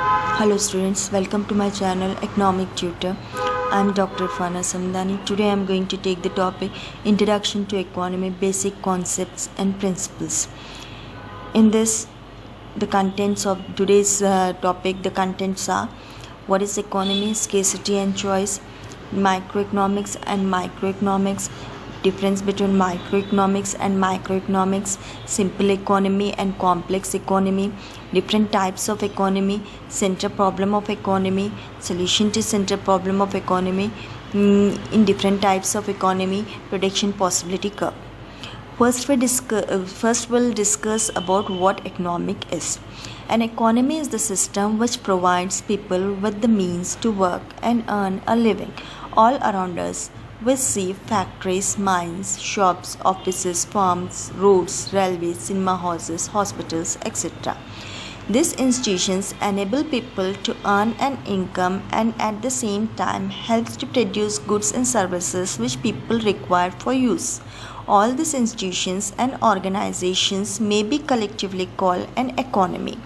Hello students, welcome to my channel Economic Tutor. I am Dr. Fana Samdani. Today I am going to take the topic Introduction to Economy, Basic Concepts and Principles. In this, the contents of today's topic, the contents are: what is economy, scarcity and choice, microeconomics and microeconomics, difference between microeconomics and macroeconomics, simple economy and complex economy, different types of economy, center problem of economy, solution to center problem of economy, in different types of economy, prediction possibility curve. First we'll discuss about what economic is. An economy is the system which provides people with the means to work and earn a living. All around us, we see factories, mines, shops, offices, farms, roads, railways, cinema houses, hospitals, etc. These institutions enable people to earn an income and at the same time helps to produce goods and services which people require for use. All these institutions and organizations may be collectively called an economy.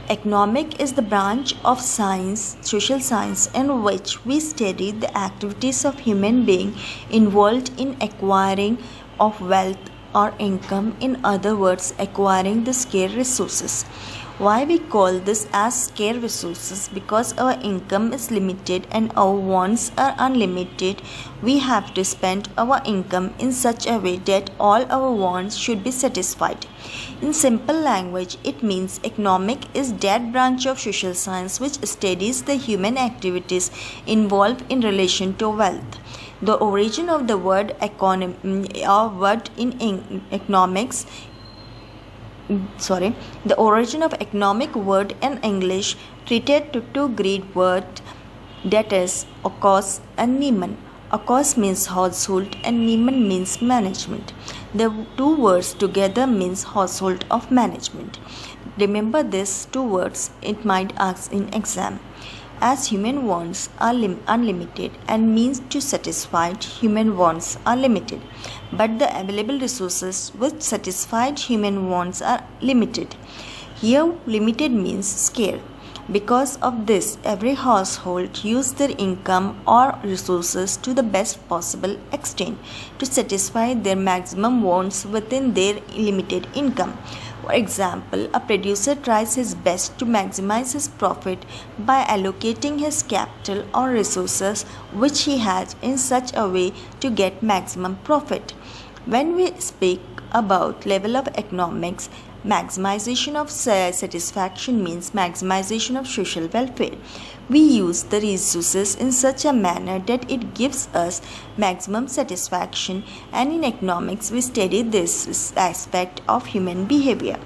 Economic is the branch of science, social science, in which we study the activities of human beings involved in acquiring of wealth or income, in other words, acquiring the scarce resources. Why we call this as scarce resources? Because our income is limited and our wants are unlimited. We have to spend our income in such a way that all our wants should be satisfied. In simple language, it means economic is that branch of social science which studies the human activities involved in relation to wealth. The origin of the word economy or word in economics the origin of economic word in English treated to two Greek words, that is okos and neman. Okos means household and neman means management. The two words together means household of management. Remember these two words, it might ask in exam. As human wants are unlimited and means to satisfied human wants are limited, but the available resources which satisfied human wants are limited. Here limited means scarce. Because of this, every household uses their income or resources to the best possible extent to satisfy their maximum wants within their limited income. For example, a producer tries his best to maximize his profit by allocating his capital or resources which he has in such a way to get maximum profit. When we speak about level of economics, maximization of satisfaction means maximization of social welfare. We use the resources in such a manner that it gives us maximum satisfaction, and in economics we study this aspect of human behavior.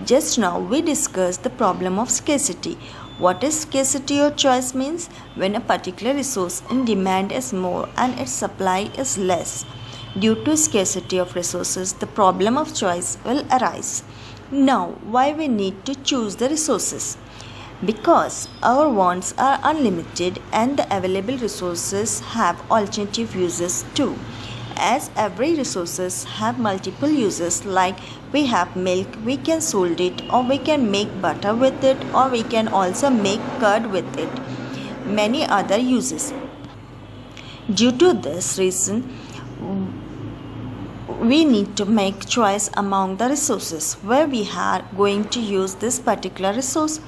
Just now we discussed the problem of scarcity. What is scarcity or choice means? When a particular resource in demand is more and its supply is less. Due to scarcity of resources, the problem of choice will arise. Now, why we need to choose the resources? Because our wants are unlimited and the available resources have alternative uses too. As every resources have multiple uses, like we have milk, we can sold it, or we can make butter with it, or we can also make curd with it. Many other uses. Due to this reason, we need to make choice among the resources where we are going to use this particular resource.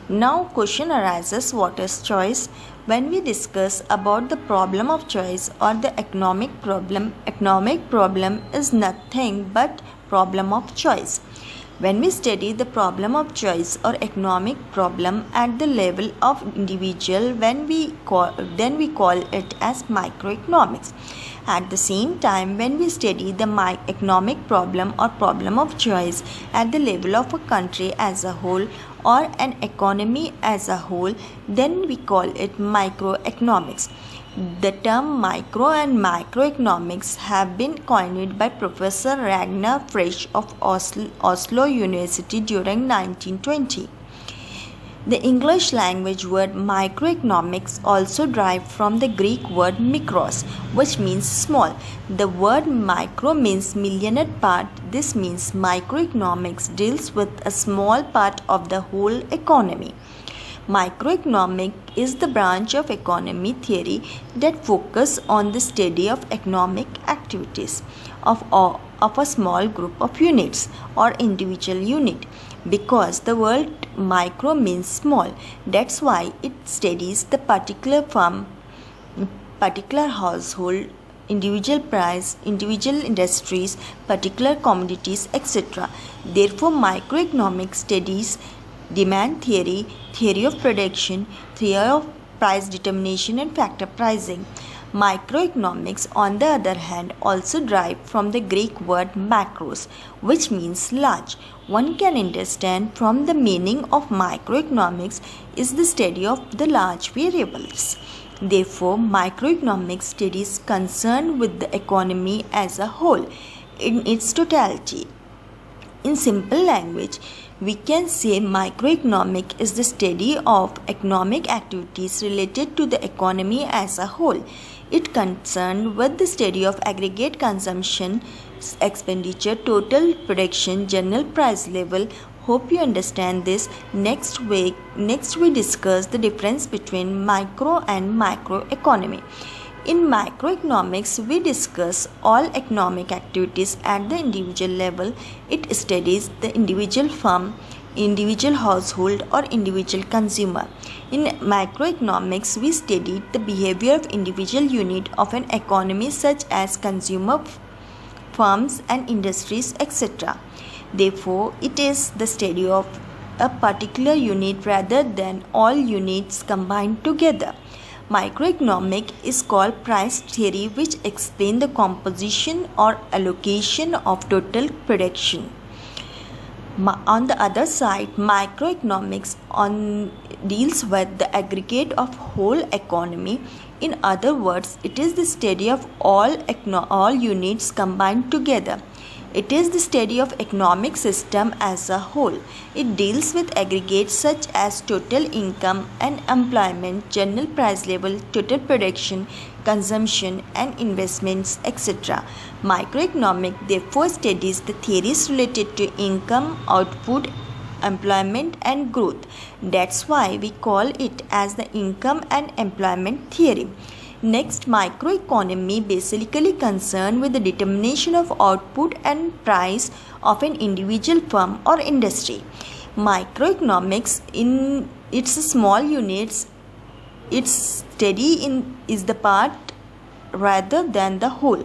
Now question arises, what is choice? When we discuss about the problem of choice or the economic problem is nothing but problem of choice. When we study the problem of choice or economic problem at the level of individual, then we call it as microeconomics. At the same time, when we study the economic problem or problem of choice at the level of a country as a whole or an economy as a whole, then we call it microeconomics. The term micro and microeconomics have been coined by Professor Ragnar Frisch of Oslo University during 1920. The English language word microeconomics also derived from the Greek word mikros, which means small. The word micro means millionth part. This means microeconomics deals with a small part of the whole economy. Microeconomics is the branch of economy theory that focuses on the study of economic activities of a small group of units or individual unit. Because the word micro means small, that's why it studies the particular firm, particular household, individual price, individual industries, particular commodities, etc. Therefore, microeconomics studies demand theory, theory of production, theory of price determination and factor pricing. Microeconomics, on the other hand, also derived from the Greek word macros, which means large. One can understand from the meaning of microeconomics is the study of the large variables. Therefore, microeconomics studies concerned with the economy as a whole in its totality. In simple language, we can say microeconomics is the study of economic activities related to the economy as a whole. It concerned with the study of aggregate consumption, expenditure, total production, general price level. Hope you understand this. Next we discuss the difference between micro and macroeconomy. In microeconomics, we discuss all economic activities at the individual level. It studies the individual firm, individual household or individual consumer. In microeconomics, we studied the behavior of individual unit of an economy such as consumer, firms and industries, etc. Therefore, it is the study of a particular unit rather than all units combined together. Microeconomics is called price theory, which explains the composition or allocation of total production. On the other side, microeconomics deals with the aggregate of whole economy. In other words, it is the study of all units combined together. It is the study of economic system as a whole. It deals with aggregates such as total income and employment, general price level, total production, consumption and investments, etc. Microeconomics therefore studies the theories related to income, output, employment and growth. That's why we call it as the income and employment theory. Next, microeconomy basically concerned with the determination of output and price of an individual firm or industry. Microeconomics in its small units, its study is the part rather than the whole.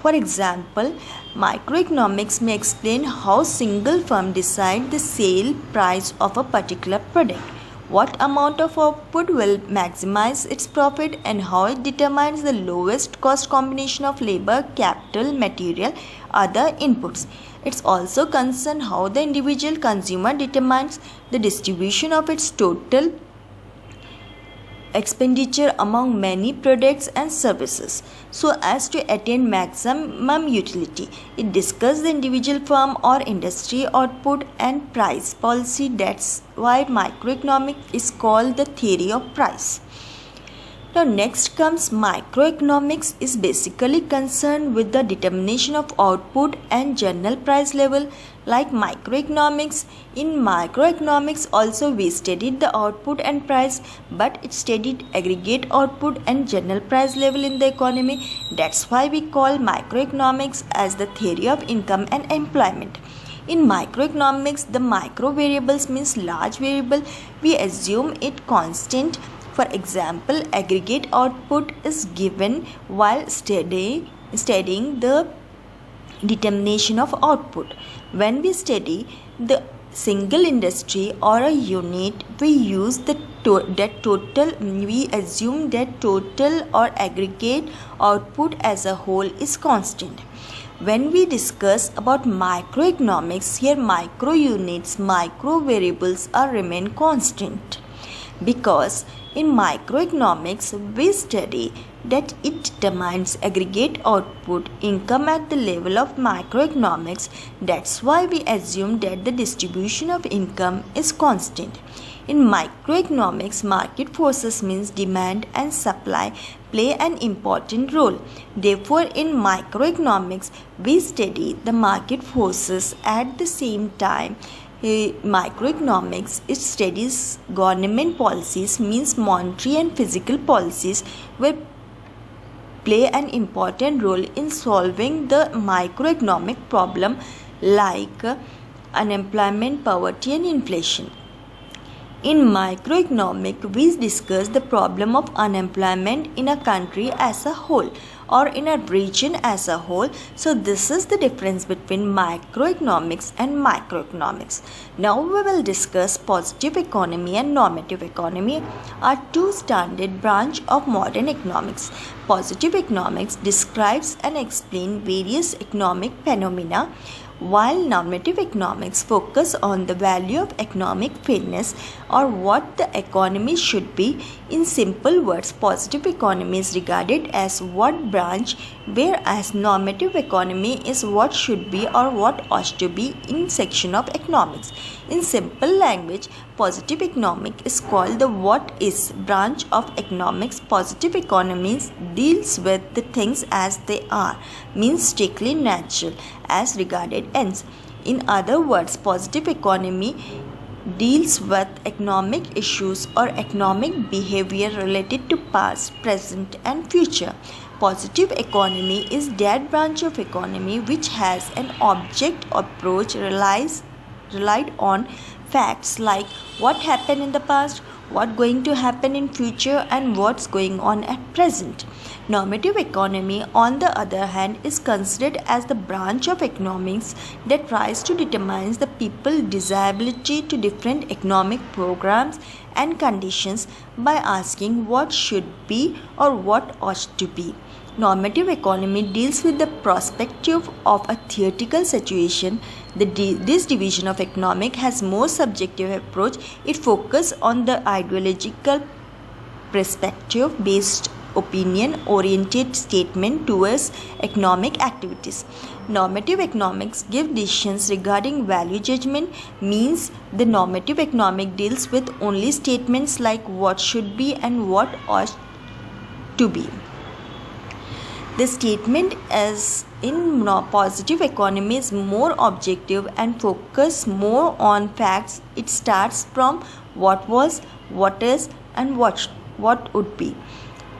For example, microeconomics may explain how single firm decide the sale price of a particular product, what amount of output will maximize its profit, and how it determines the lowest cost combination of labor, capital, material, other inputs. It's also concerned how the individual consumer determines the distribution of its total expenditure among many products and services so as to attain maximum utility. It discusses the individual firm or industry output and price policy. That's why microeconomics is called the theory of price. Now next comes microeconomics is basically concerned with the determination of output and general price level. Like microeconomics, in microeconomics also we studied the output and price, but it studied aggregate output and general price level in the economy. That's why we call microeconomics as the theory of income and employment. In microeconomics, the micro variables means large variable. We assume it constant. For example, aggregate output is given while studying the determination of output. When we study the single industry or a unit, we use we assume that total or aggregate output as a whole is constant. When we discuss about microeconomics, here micro units, micro variables remain constant. because in microeconomics we study that it determines aggregate output income at the level of microeconomics. That's why we assume that the distribution of income is constant. In microeconomics, market forces means demand and supply play an important role. Therefore, in microeconomics, we study the market forces at the same time. Microeconomics, it studies government policies means monetary and physical policies will play an important role in solving the microeconomic problem like unemployment, poverty and inflation. In microeconomics, we discuss the problem of unemployment in a country as a whole or in a region as a whole. So this is the difference between microeconomics and microeconomics. Now we will discuss positive economy and normative economy are two standard branch of modern economics. Positive economics describes and explains various economic phenomena, while normative economics focus on the value of economic fairness or what the economy should be. In simple words, positive economy is regarded as what branch, whereas normative economy is what should be or what ought to be in section of economics. In simple language, positive economics is called the what is branch of economics. Positive economics deals with the things as they are, means strictly natural as regarded ends. In other words, positive economy deals with economic issues or economic behavior related to past, present and future. Positive economy is that branch of economy which has an object approach relied on facts like what happened in the past, what going to happen in future and what's going on at present. Normative economy, on the other hand, is considered as the branch of economics that tries to determine the people's desirability to different economic programs and conditions by asking what should be or what ought to be. Normative economy deals with the perspective of a theoretical situation. This division of economics has more subjective approach. It focuses on the ideological perspective based opinion oriented statement towards economic activities. Normative economics give decisions regarding value judgment, means the normative economic deals with only statements like what should be and what ought to be. The statement as in positive economy is more objective and focus more on facts. It starts from what was, what is and what would be.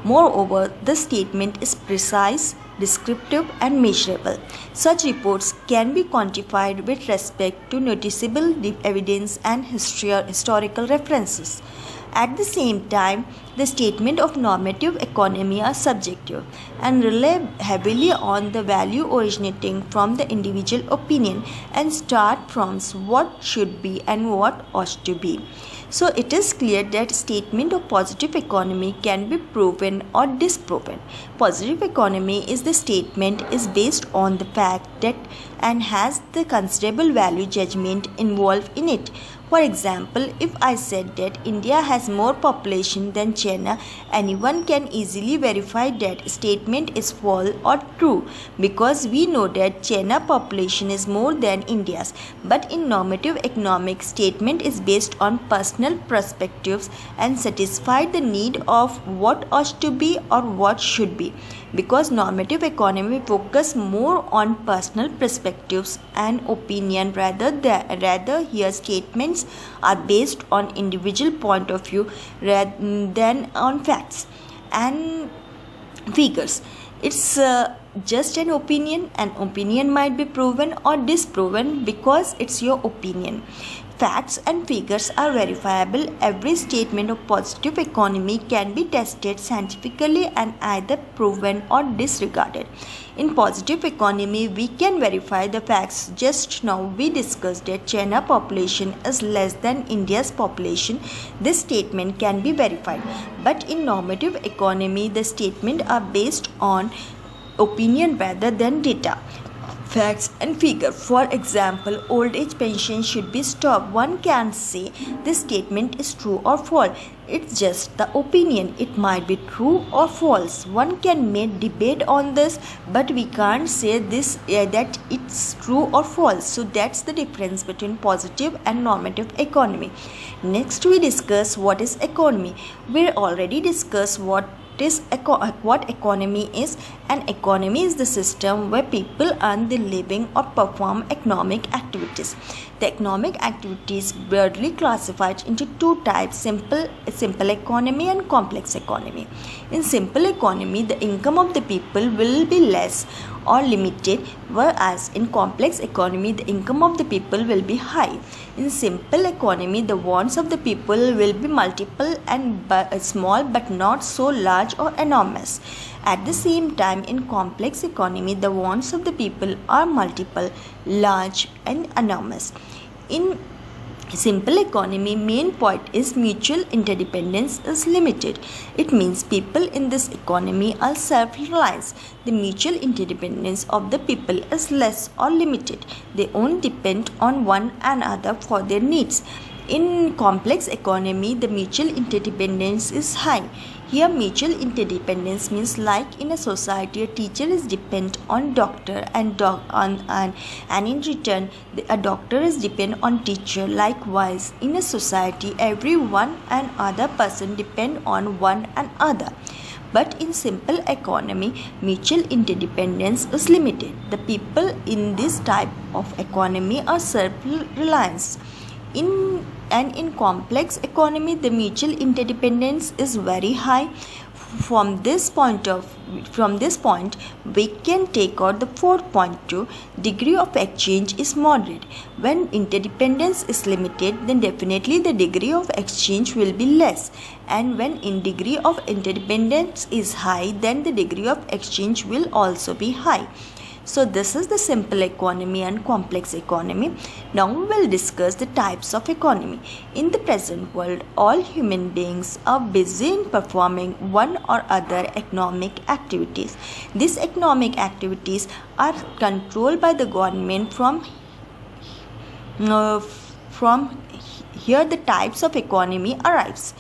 Moreover, the statement is precise, descriptive and measurable. Such reports can be quantified with respect to noticeable evidence and historical references. At the same time, the statement of normative economy are subjective and rely heavily on the value originating from the individual opinion and start from what should be and what ought to be. So it is clear that statement of positive economy can be proven or disproven. Positive economy is the statement is based on the fact that and has the considerable value judgment involved in it. For example, if I said that India has more population than China, anyone can easily verify that statement is false or true because we know that China population is more than India's. But in normative economics, statement is based on personal perspectives and satisfy the need of what ought to be or what should be. Because normative economy focus more on personal perspectives and opinion rather here statements are based on individual point of view rather than on facts and figures. It's just an opinion. An opinion might be proven or disproven because it's your opinion. Facts and figures are verifiable. Every statement of positive economy can be tested scientifically and either proven or disregarded. In positive economy, we can verify the facts. Just now we discussed that China population is less than India's population. This statement can be verified. But in normative economy, the statements are based on opinion rather than data. facts and figures. For example, old age pension should be stopped. One can't say this statement is true or false. It's just the opinion. It might be true or false. One can make debate on this, but we can't say this that it's true or false. So that's the difference between positive and normative economy. Next, we discuss what is economy. We already discussed what economy is. An economy is the system where people earn their living or perform economic activities. The economic activities broadly classified into two types: simple economy and complex economy. In simple economy, the income of the people will be less or limited, whereas in complex economy, the income of the people will be high. In simple economy, the wants of the people will be multiple and small, but not so large or enormous. At the same time, in complex economy, the wants of the people are multiple, large and enormous. In simple economy, main point is mutual interdependence is limited. It means people in this economy are self-reliant. The mutual interdependence of the people is less or limited. They only depend on one another for their needs. In complex economy, the mutual interdependence is high. Here, mutual interdependence means, like in a society, a teacher is dependent on doctor and in return, a doctor is dependent on teacher. Likewise, in a society, every one and other person depend on one another. But in simple economy, mutual interdependence is limited. The people in this type of economy are self-reliant. In complex economy, the mutual interdependence is very high. From this point, we can take out the fourth point too. Degree of exchange is moderate. When interdependence is limited, then definitely the degree of exchange will be less. And when in degree of interdependence is high, then the degree of exchange will also be high. So this is the simple economy and complex economy. Now we will discuss the types of economy. In the present world, all human beings are busy in performing one or other economic activities. These economic activities are controlled by the government. From here the types of economy arrives.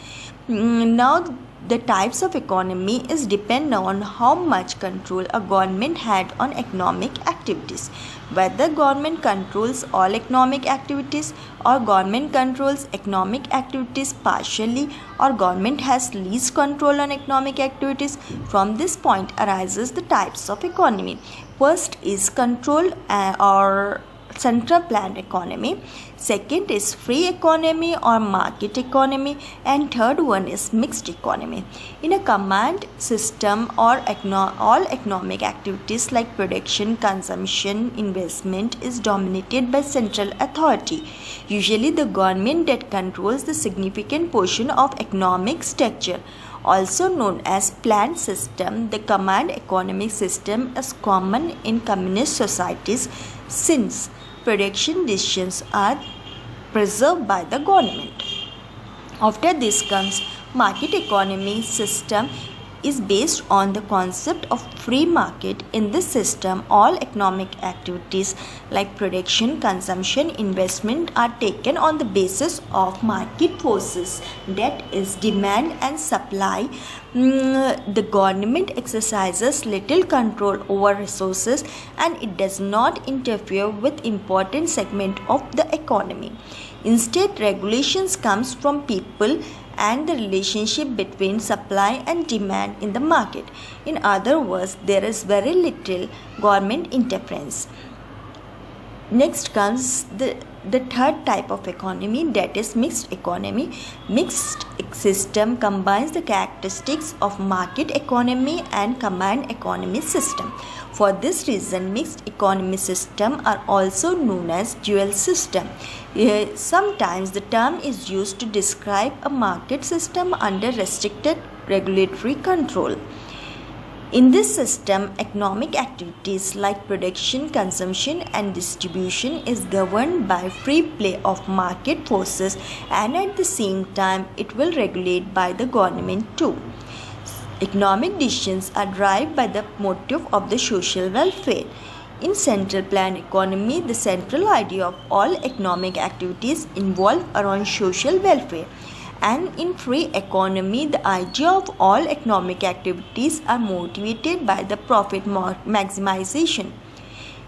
Now the types of economy is depend on how much control a government had on economic activities. Whether government controls all economic activities or government controls economic activities partially or government has least control on economic activities. From this point arises the types of economy. First is control or central planned economy. Second is free economy or market economy, and third one is mixed economy. In a command system, all economic activities like production, consumption, investment is dominated by central authority, usually the government that controls the significant portion of economic structure. Also known as planned system, the command economic system is common in communist societies since production decisions are preserved by the government. After this comes market economy system is based on the concept of free market. In this system, all economic activities like production, consumption, investment are taken on the basis of market forces, that is demand and supply. The government exercises little control over resources and it does not interfere with important segment of the economy. Instead, regulations comes from people and the relationship between supply and demand in the market. In other words, there is very little government interference. Next comes the third type of economy, that is mixed economy. Mixed system combines the characteristics of market economy and command economy system. For this reason, mixed economy system are also known as dual system. Sometimes the term is used to describe a market system under restricted regulatory control. In this system, economic activities like production, consumption and distribution is governed by free play of market forces, and at the same time it will regulate by the government too. Economic decisions are driven by the motive of the social welfare. In central planned economy, the central idea of all economic activities involve around social welfare. And in free economy, the idea of all economic activities are motivated by the profit maximization.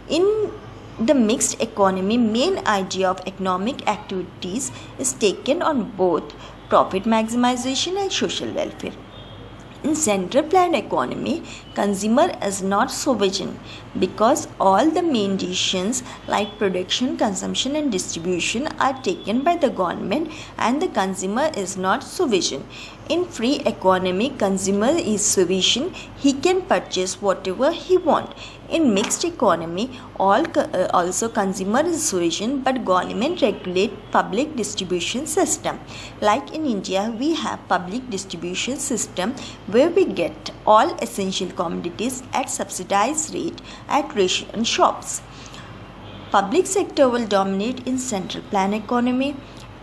In the mixed economy, main idea of economic activities is taken on both profit maximization and social welfare. In central planned economy, consumer is not sovereign because all the main decisions like production, consumption and distribution are taken by the government and the consumer is not sovereign. In free economy, consumer is sovereign. He can purchase whatever he wants. In mixed economy, also consumer is sovereign, but government regulate public distribution system. Like in India, we have public distribution system where we get all essential commodities at subsidized rate at ration shops. Public sector will dominate in central planned economy,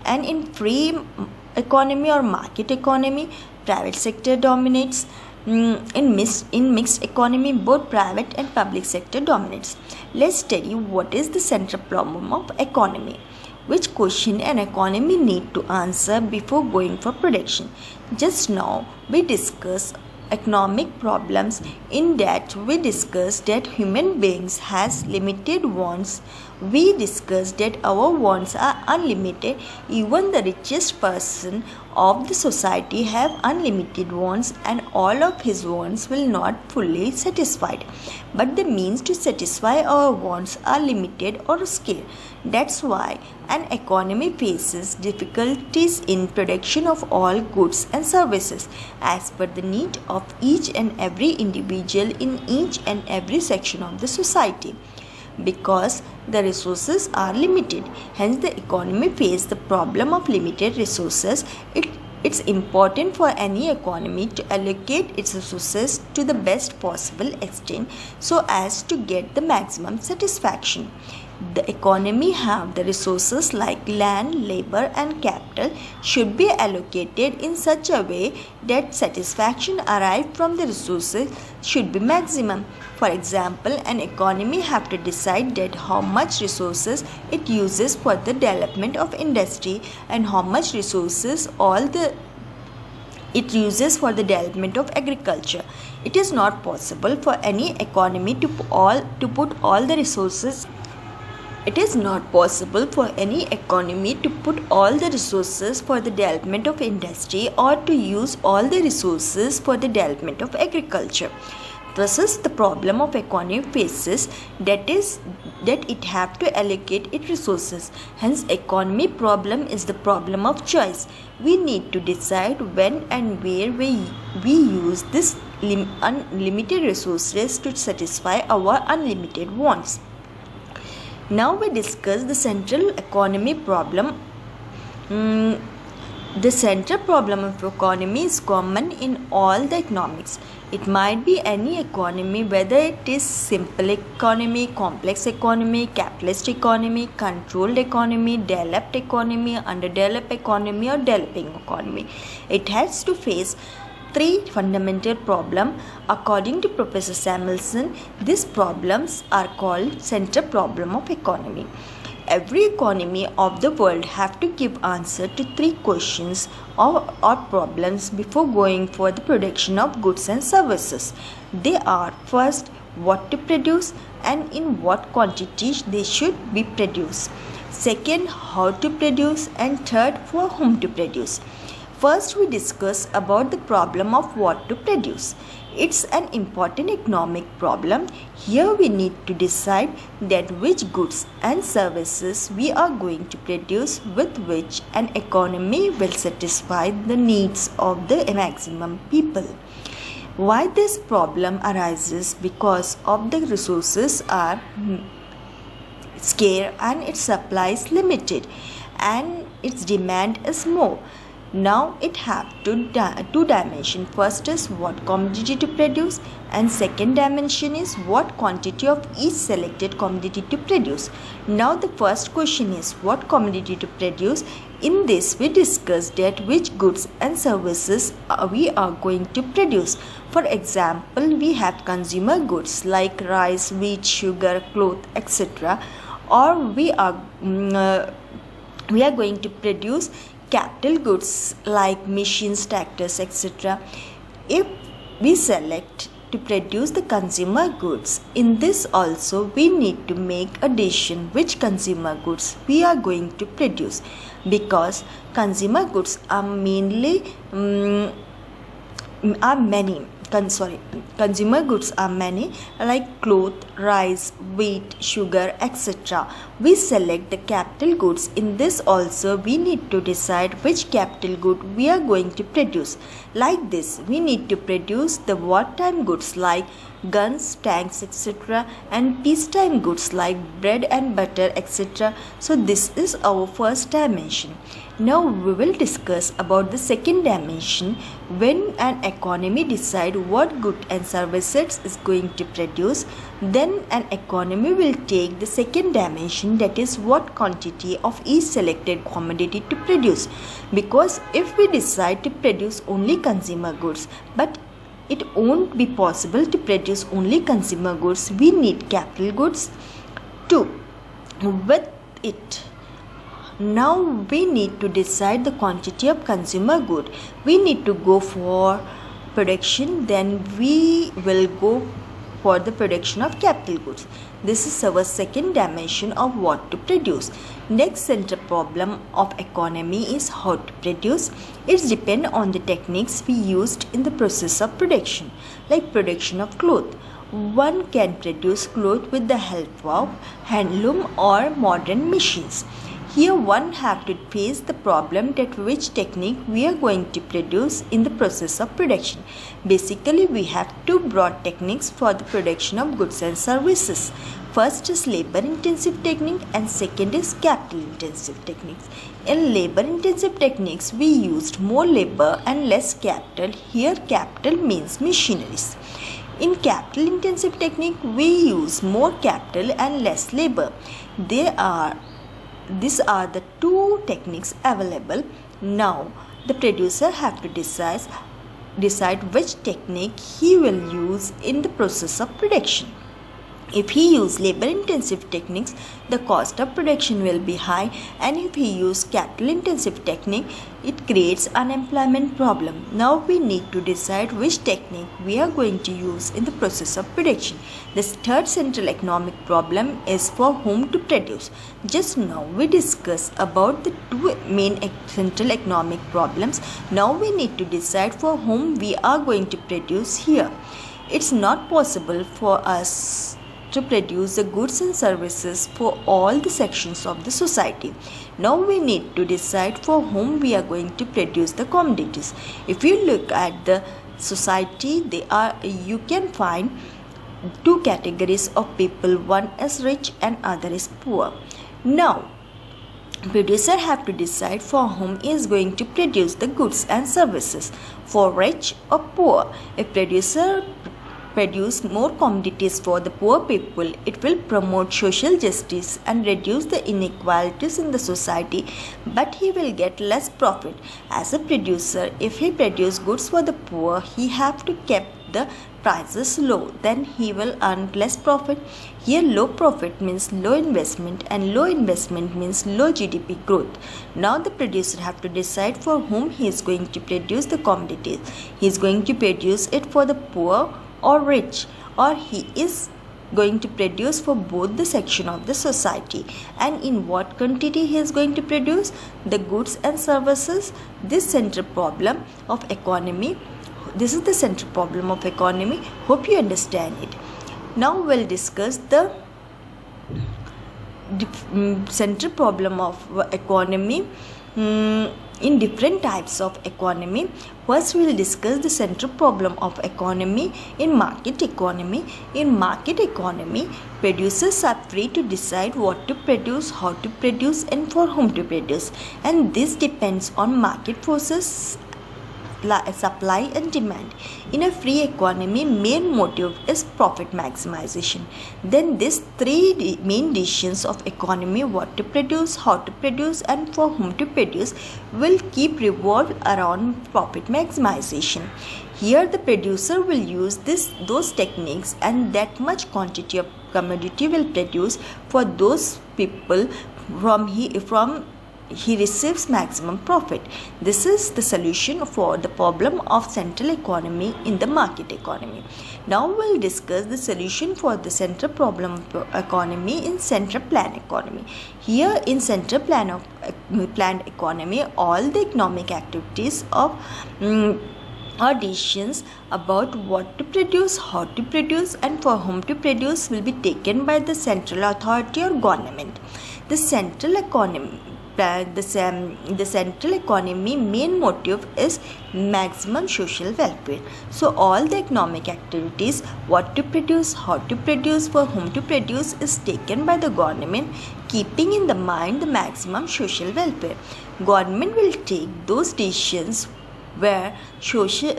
and in free economy or market economy, private sector dominates. In mixed economy, both private and public sector dominates. Let's study what is the central problem of economy. Which question an economy need to answer before going for production. Just now we discuss economic problems. In that we discussed that human beings has limited wants. We discussed that our wants are unlimited. Even the richest person of the society have unlimited wants and all of his wants will not fully satisfied. But the means to satisfy our wants are limited or scarce. That's why an economy faces difficulties in production of all goods and services as per the need of each and every individual in each and every section of the society. Because the resources are limited, hence the economy faces the problem of limited resources. It's important for any economy to allocate its resources to the best possible extent so as to get the maximum satisfaction. The economy have the resources like land, labor and capital should be allocated in such a way that satisfaction arrived from the resources should be maximum. For example, an economy have to decide that how much resources it uses for the development of industry and how much resources it uses for the development of agriculture. It is not possible for any economy to put all the resources. It is not possible for any economy to put all the resources for the development of industry or to use all the resources for the development of agriculture. This is the problem of economy faces, that it have to allocate its resources. Hence, economy problem is the problem of choice. We need to decide when and where we use this unlimited resources to satisfy our unlimited wants. Now we discuss the central economy problem. The central problem of economy is common in all the economics. It might be any economy, whether it is simple economy, complex economy, capitalist economy, controlled economy, developed economy, underdeveloped economy or developing economy. It has to face three fundamental problems. According to Professor Samuelson, these problems are called central problem of economy. Every economy of the world have to give answer to three questions or problems before going for the production of goods and services. They are: first, what to produce and in what quantities they should be produced; second, how to produce; and third, for whom to produce. First, we discuss about the problem of what to produce. It's an important economic problem. Here we need to decide that which goods and services we are going to produce with which an economy will satisfy the needs of the maximum people. Why this problem arises? Because of the resources are scarce and its supply is limited and its demand is more. Now it have two dimension. First is what commodity to produce, and second dimension is what quantity of each selected commodity to produce. Now the first question is what commodity to produce. In this we discussed that which goods and services we are going to produce. For example, we have consumer goods like rice, wheat, sugar, cloth, etc. Or we are going to produce capital goods like machines, tractors, etc. If we select to produce the consumer goods, in this also we need to make a decision which consumer goods we are going to produce, because consumer goods are mainly consumer goods are many, like cloth, rice, wheat, sugar, etc. We select the capital goods. In this also we need to decide which capital good we are going to produce. Like this, we need to produce the wartime goods like guns, tanks, etc. and peacetime goods like bread and butter, etc. So this is our first dimension. Now we will discuss about the second dimension. When an economy decide what good and services is going to produce, then an economy will take the second dimension, that is what quantity of each selected commodity to produce. Because if we decide to produce only consumer goods, but it won't be possible to produce only consumer goods, we need capital goods too with it. Now we need to decide the quantity of consumer good. We need to go for production, then we will go for the production of capital goods. This is our second dimension of what to produce. Next central problem of economy is how to produce. It depends on the techniques we used in the process of production, like production of cloth. One can produce cloth with the help of handloom or modern machines. Here one have to face the problem that which technique we are going to produce in the process of production. Basically we have two broad techniques for the production of goods and services. First is labor intensive technique and second is capital intensive techniques. In labor intensive techniques we used more labor and less capital. Here capital means machineries. In capital intensive technique we use more capital and less labor. These are the two techniques available. Now the producer have to decide which technique he will use in the process of production. If he use labor intensive techniques, the cost of production will be high, and if he use capital intensive technique, it creates unemployment problem. Now we need to decide which technique we are going to use in the process of production. The third central economic problem is for whom to produce. Just now we discussed about the two main central economic problems. Now we need to decide for whom we are going to produce here. It's not possible for us to produce the goods and services for all the sections of the society. Now we need to decide for whom we are going to produce the commodities. If you look at the society, you can find two categories of people. One is rich and other is poor. Now producer have to decide for whom he is going to produce the goods and services, for rich or poor. If producer produce more commodities for the poor people, it will promote social justice and reduce the inequalities in the society, but he will get less profit. As a producer, if he produce goods for the poor, he have to keep the prices low, then he will earn less profit. Here low profit means low investment, and low investment means low GDP growth. Now the producer have to decide for whom he is going to produce the commodities. He is going to produce it for the poor or rich, or he is going to produce for both the section of the society, and in what quantity he is going to produce the goods and services. This is the central problem of economy. Hope you understand it. Now we'll discuss the central problem of economy in different types of economy. First, we will discuss the central problem of economy in market economy. In market economy, producers are free to decide what to produce, how to produce, and for whom to produce, and this depends on market forces, supply and demand. In a free economy, main motive is profit maximization. Then these three main decisions of economy, what to produce, how to produce, and for whom to produce, will keep revolve around profit maximization. Here the producer will use those techniques, and that much quantity of commodity will produce for those people from he receives maximum profit. This is the solution for the problem of central economy in the market economy. Now we'll discuss the solution for the central problem of economy in central plan economy. Here in central planned economy, all the economic activities of or decisions about what to produce, how to produce, and for whom to produce will be taken by the central authority or government. The central economy main motive is maximum social welfare. So all the economic activities, what to produce, how to produce, for whom to produce, is taken by the government, keeping in the mind the maximum social welfare. Government will take those decisions where social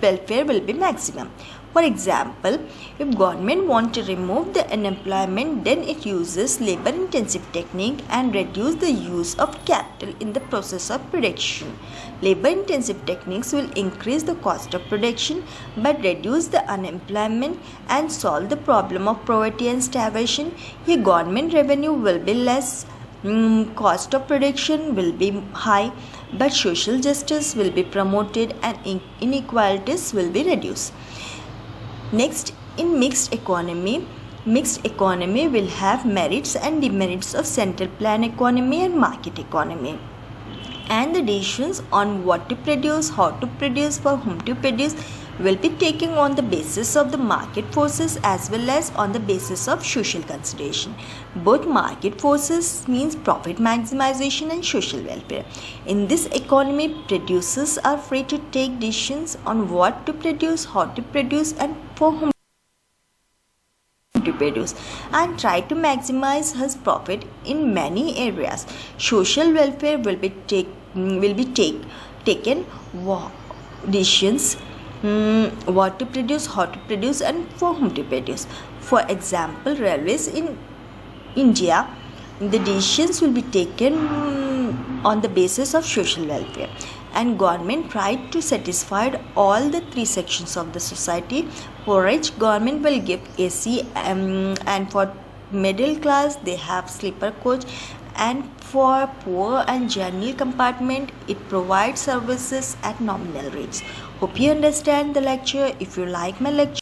welfare will be maximum. For example, if government want to remove the unemployment, then it uses labor intensive technique and reduce the use of capital in the process of production. Labor intensive techniques will increase the cost of production but reduce the unemployment and solve the problem of poverty and starvation. Here government revenue will be less, cost of production will be high, but social justice will be promoted and inequalities will be reduced. Next, in mixed economy will have merits and demerits of central plan economy and market economy. And the decisions on what to produce, how to produce, for whom to produce will be taken on the basis of the market forces as well as on the basis of social consideration. Both market forces means profit maximization and social welfare. In this economy, producers are free to take decisions on what to produce, how to produce, and for whom to produce, and try to maximize his profit in many areas. Social welfare will be taken decisions what to produce, how to produce, and for whom to produce. For example, railways in India, the decisions will be taken on the basis of social welfare, and government tried to satisfy all the three sections of the society. For rich, government will give AC, and for middle class they have sleeper coach, and for poor and general compartment it provides services at nominal rates. Hope you understand the lecture. If you like my lecture,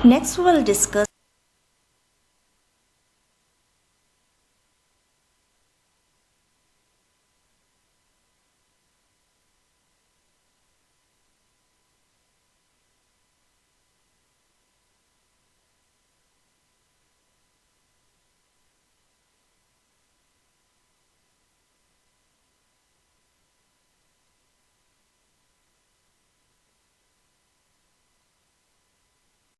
next we will discuss